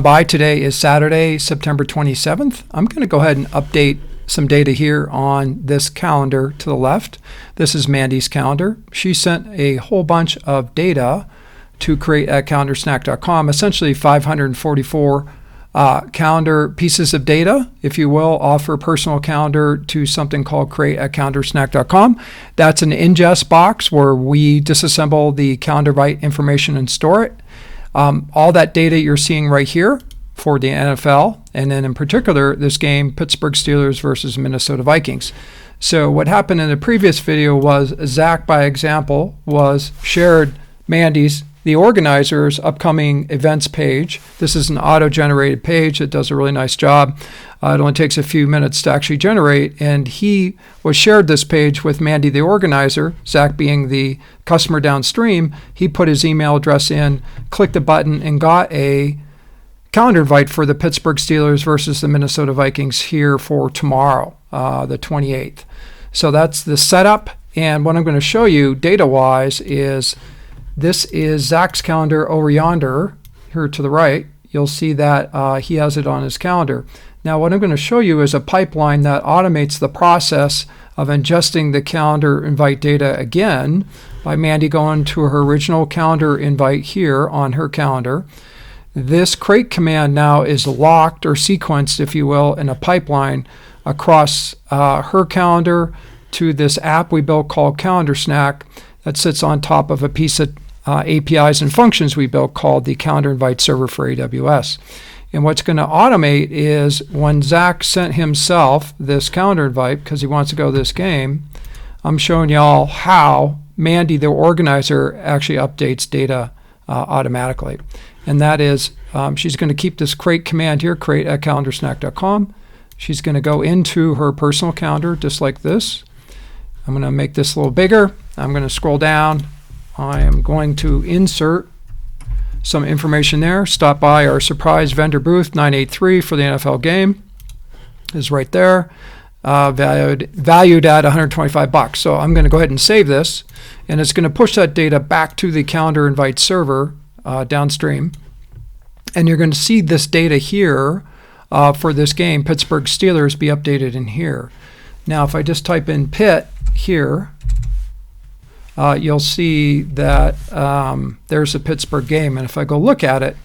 By today is Saturday, September 27th. I'm going to go ahead and update some data here on this calendar to the left. This is Mandy's calendar. She sent a whole bunch of data to create at calendarsnack.com, essentially 544 calendar pieces of data, if you will, off her personal calendar to something called create at calendarsnack.com. That's an ingest box where we disassemble the calendar invite information and store it. All that data you're seeing right here for the NFL, and then in particular this game, Pittsburgh Steelers versus Minnesota Vikings. So what happened in the previous video was Zach, by example, shared Mandy's, the organizer's upcoming events page. This is an auto-generated page that does a really nice job. It only takes a few minutes to actually generate, and he shared this page with Mandy, the organizer, Zach being the customer downstream. He put his email address in, clicked the button, and got a calendar invite for the Pittsburgh Steelers versus the Minnesota Vikings here for tomorrow, the 28th. So that's the setup, and what I'm going to show you data-wise is this is Zach's calendar over yonder, here to the right. You'll see that he has it on his calendar. Now what I'm going to show you is a pipeline that automates the process of ingesting the calendar invite data again by Mandy going to her original calendar invite here on her calendar. This create command now is locked or sequenced, if you will, in a pipeline across her calendar to this app we built called Calendar Snack that sits on top of a piece of APIs and functions we built called the Calendar Invite Server for AWS. And what's going to automate is when Zach sent himself this calendar invite because he wants to go to this game, I'm showing y'all how Mandy, the organizer, actually updates data automatically. And that is, she's going to keep this create command here, create at calendarsnack.com. She's going to go into her personal calendar just like this. I'm going to make this a little bigger. I'm going to scroll down. I am going to insert some information there. Stop by our surprise vendor booth 983 for the NFL game. Is right there, valued at $125. So I'm going to go ahead and save this, and it's going to push that data back to the calendar invite server downstream. And you're going to see this data here for this game, Pittsburgh Steelers, be updated in here. Now if I just type in Pitt here, you'll see that there's a Pittsburgh game, and if I go look at it,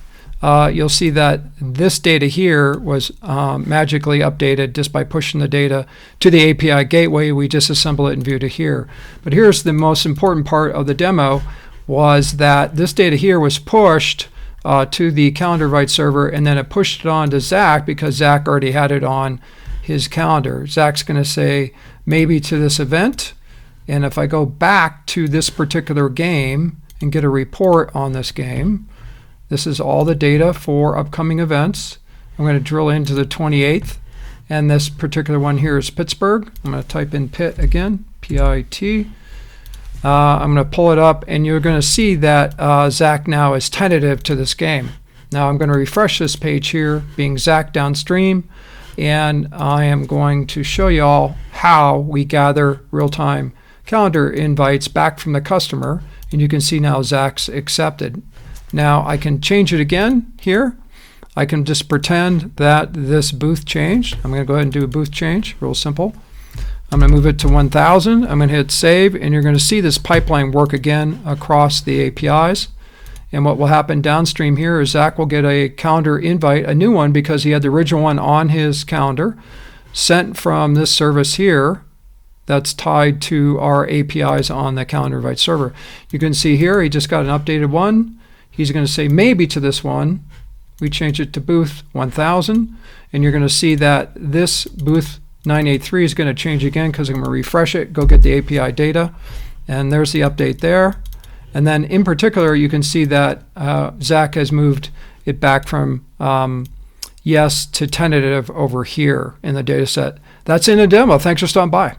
you'll see that this data here was magically updated just by pushing the data to the API gateway. We disassemble it and view it here. But here's the most important part of the demo, was that this data here was pushed to the calendar invite server, and then it pushed it on to Zach because Zach already had it on his calendar. Zach's going to say maybe to this event. And if I go back to this particular game and get a report on this game, this is all the data for upcoming events. I'm going to drill into the 28th, and this particular one here is Pittsburgh. I'm going to type in Pitt again, P-I-T. I'm going to pull it up, and you're going to see that Zach now is tentative to this game. Now I'm going to refresh this page here, being Zach downstream, and I am going to show you all how we gather real-time calendar invites back from the customer, and you can see now Zach's accepted. Now I can change it again here. I can just pretend that this booth changed. I'm going to go ahead and do a booth change, real simple. I'm going to move it to 1000. I'm going to hit save, and you're going to see this pipeline work again across the APIs. And what will happen downstream here is Zach will get a calendar invite, a new one, because he had the original one on his calendar, sent from this service here that's tied to our APIs on the calendar invite server. You can see here he just got an updated one. He's going to say maybe to this one. We change it to booth 1000, and you're going to see that this booth 983 is going to change again because I'm going to refresh it, go get the API data, and there's the update there. And then in particular you can see that Zach has moved it back from yes to tentative over here in the data set. That's in a demo. Thanks for stopping by.